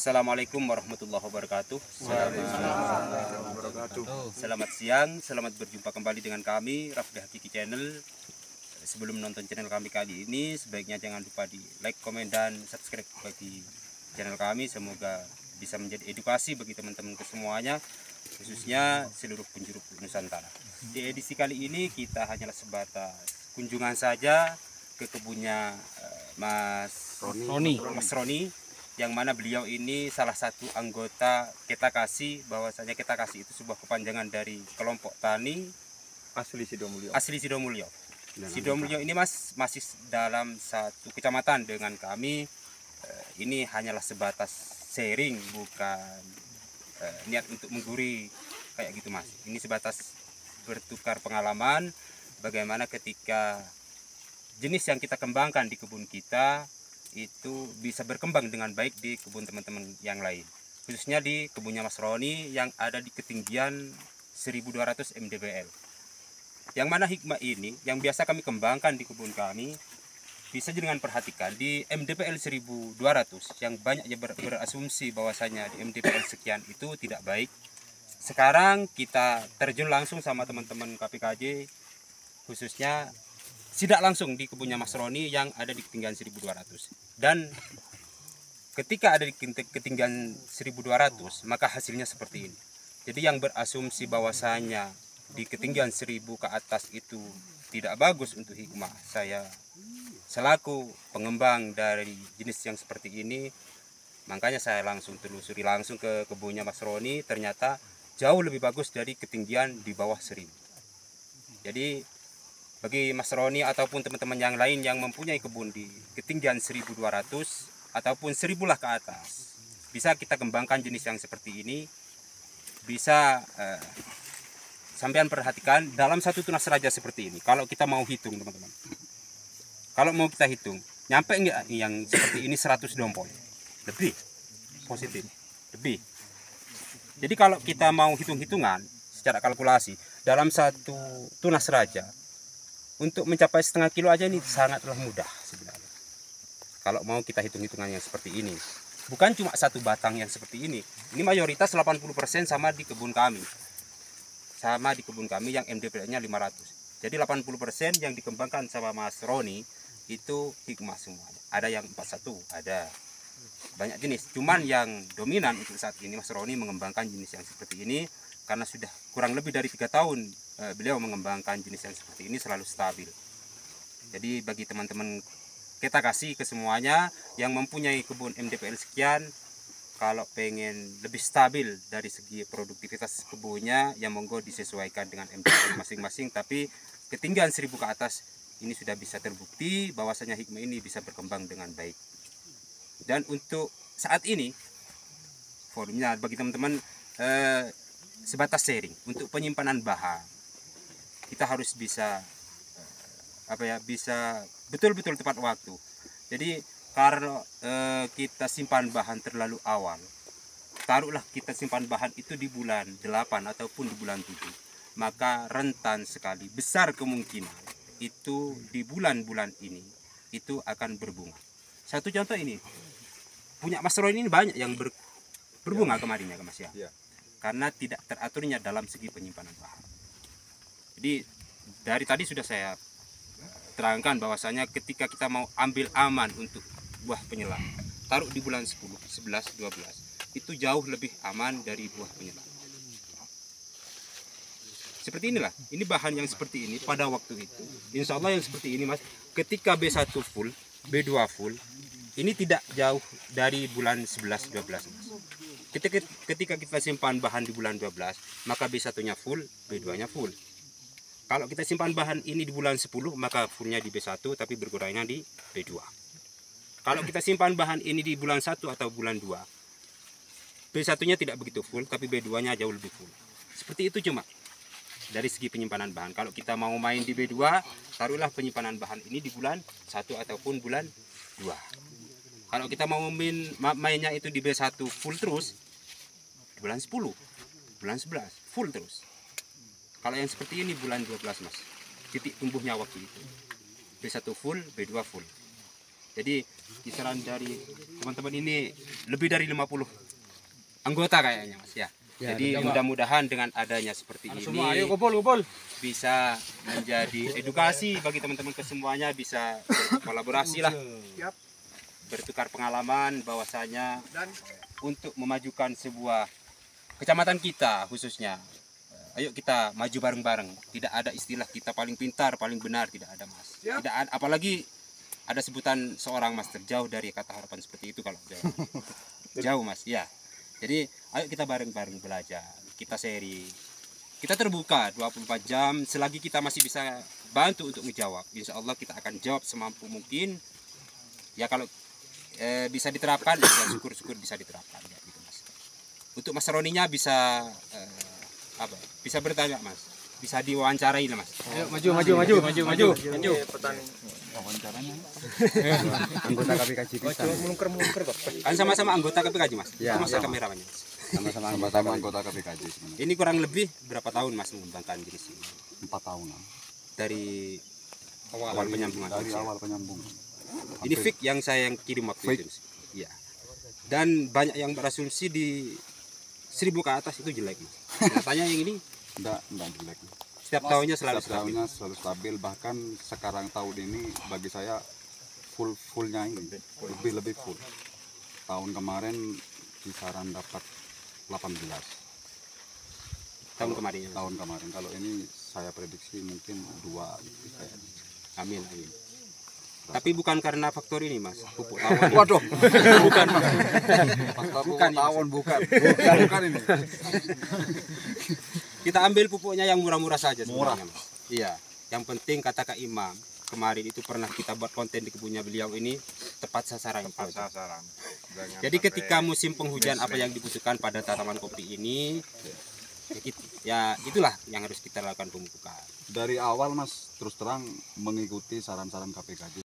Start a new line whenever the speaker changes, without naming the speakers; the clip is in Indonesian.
Assalamualaikum warahmatullahi wabarakatuh. Selamat siang, selamat berjumpa kembali dengan kami Rafdi Hakiki Channel. Sebelum menonton channel kami kali ini, sebaiknya jangan lupa di like, komen, dan subscribe bagi channel kami. Semoga bisa menjadi edukasi bagi teman-teman semuanya, khususnya seluruh penjuru Nusantara. Di edisi kali ini kita hanyalah sebatas kunjungan saja ke kebunnya Mas Roni, yang mana beliau ini salah satu anggota Ketakasi. Bahwasanya Ketakasi itu sebuah kepanjangan dari kelompok tani
asli Sidomulyo.
Sidomulyo ini masih dalam satu kecamatan dengan kami. Ini hanyalah sebatas sharing, bukan niat untuk menggurui kayak gitu Mas. Ini sebatas bertukar pengalaman bagaimana ketika jenis yang kita kembangkan di kebun kita itu bisa berkembang dengan baik di kebun teman-teman yang lain, khususnya di kebunnya Mas Roni yang ada di ketinggian 1200 mdpl, yang mana hikmah ini yang biasa kami kembangkan di kebun kami. Bisa dengan perhatikan di mdpl 1200 yang banyaknya berasumsi bahwasanya di mdpl sekian itu tidak baik. Sekarang kita terjun langsung sama teman-teman KPKJ, khususnya sidak langsung di kebunnya Mas Roni yang ada di ketinggian 1200. Dan ketika ada di ketinggian 1200, maka hasilnya seperti ini. Jadi yang berasumsi bahwasanya di ketinggian 1000 ke atas itu tidak bagus untuk hikmah, saya selaku pengembang dari jenis yang seperti ini, makanya saya langsung telusuri langsung ke kebunnya Mas Roni. Ternyata jauh lebih bagus dari ketinggian di bawah 1000. Jadi bagi Mas Roni ataupun teman-teman yang lain yang mempunyai kebun di ketinggian 1200 ataupun 1000 lah ke atas, bisa kita kembangkan jenis yang seperti ini. Bisa sampean perhatikan dalam satu tunas raja seperti ini. Kalau kita mau hitung teman-teman, kalau mau kita hitung, nyampe enggak yang seperti ini 100 dompol? Lebih, positif, lebih. Jadi kalau kita mau hitung-hitungan secara kalkulasi, dalam satu tunas raja untuk mencapai setengah kilo aja ini sangatlah mudah sebenarnya. Kalau mau kita hitung-hitungan yang seperti ini, bukan cuma satu batang yang seperti ini. Ini mayoritas 80% sama di kebun kami. Sama di kebun kami yang MDPL-nya 500. Jadi 80% yang dikembangkan sama Mas Roni itu hikmah semuanya. Ada yang 41, ada banyak jenis. Cuman yang dominan untuk saat ini Mas Roni mengembangkan jenis yang seperti ini karena sudah kurang lebih dari 3 tahun beliau mengembangkan jenis yang seperti ini selalu stabil. Jadi bagi teman-teman kita kasih ke semuanya yang mempunyai kebun MDPL sekian, kalau pengen lebih stabil dari segi produktivitas kebunnya, yang monggo disesuaikan dengan MDPL masing-masing. Tapi ketinggian 1000 ke atas ini sudah bisa terbukti bahwasanya hikmah ini bisa berkembang dengan baik. Dan untuk saat ini forumnya bagi teman-teman sebatas sharing. Untuk penyimpanan bahan kita harus bisa bisa betul-betul tepat waktu. Jadi kalau kita simpan bahan terlalu awal, taruhlah kita simpan bahan itu di bulan 8 ataupun di bulan 7, maka rentan sekali, besar kemungkinan itu di bulan-bulan ini itu akan berbunga. Satu contoh ini, punya Mas Roy ini banyak yang berbunga kemarin ya Mas ya. Karena tidak teraturnya dalam segi penyimpanan bahan. Jadi dari tadi sudah saya terangkan bahwasanya ketika kita mau ambil aman untuk buah penyelam, taruh di bulan 10, 11, 12, itu jauh lebih aman dari buah penyelam. Seperti inilah, ini bahan yang seperti ini pada waktu itu, insya Allah yang seperti ini Mas, ketika B1 full, B2 full, ini tidak jauh dari bulan 11, 12 Mas. Ketika kita simpan bahan di bulan 12, maka B1-nya full, B2-nya full. Kalau kita simpan bahan ini di bulan 10, maka fullnya di B1 tapi berkurangnya di B2. Kalau kita simpan bahan ini di bulan 1 atau bulan 2, B1-nya tidak begitu full tapi B2-nya jauh lebih full. Seperti itu cuma dari segi penyimpanan bahan. Kalau kita mau main di B2, taruhlah penyimpanan bahan ini di bulan 1 ataupun bulan 2. Kalau kita mau mainnya itu di B1 full terus, di bulan 10, bulan 11 full terus. Kalau yang seperti ini bulan 12 Mas, titik tumbuhnya waktu itu B1 full, B2 full. Jadi kisaran dari teman-teman ini lebih dari 50 anggota kayaknya Mas ya. Jadi mudah-mudahan dengan adanya seperti ini bisa menjadi edukasi bagi teman-teman kesemuanya, bisa kolaborasi lah, bertukar pengalaman bahwasanya untuk memajukan sebuah kecamatan kita khususnya. Ayo kita maju bareng-bareng. Tidak ada istilah kita paling pintar, paling benar, tidak ada Mas. Tidak ada, apalagi ada sebutan seorang Mas terjauh dari kata harapan seperti itu kalau jauh. Jauh Mas, ya. Jadi ayo kita bareng-bareng belajar, kita seri, kita terbuka 24 jam selagi kita masih bisa bantu untuk menjawab. Insya Allah kita akan jawab semampu mungkin. Ya kalau bisa diterapkan, ya syukur-syukur bisa diterapkan. Ya, gitu, Mas. Untuk Mas Roninya bisa bisa bertanya Mas, bisa diwawancarai lah Mas.
Ayo maju.
Petani.
Wawancaranya
Anggota KPKJ bisa.
Kan sama-sama anggota KPKJ Mas.
Ya,
Itu Mas kameramannya. Mas.
sama-sama anggota KPKJ sebenarnya.
Ini kurang lebih berapa tahun Mas mengembangkan jenis ini?
4 tahunan
Dari awal penyambungan.
dari awal penyambungan.
Ini fake yang saya kirim waktu itu. Iya. Dan banyak yang berasumsi di 1000 ke atas itu jelek Mas. Nyatanya yang ini
Enggak jelek.
setiap tahunnya selalu
Setiap tahunnya selalu stabil, bahkan sekarang tahun ini bagi saya fullnya ini lebih full. Tahun kemarin kisaran dapat 18
tahun kemarin.
tahun kemarin. Kalau ini saya prediksi mungkin 2 gitu kayaknya.
Amin. Tapi bukan karena faktor ini Mas, pupuk tawon.
Waduh, bukan
Bukan,
tawon, bukan ini.
Kita ambil pupuknya yang murah-murah saja
Murah.
sebenarnya, Mas. Iya, yang penting kata Kak Imam kemarin itu pernah kita buat konten di kebunnya beliau ini tepat sasaran. Jadi ketika musim penghujan apa yang dibutuhkan pada tanaman kopi ini, ya itulah yang harus kita lakukan pemupukan.
Dari awal Mas terus terang mengikuti saran-saran KPKJ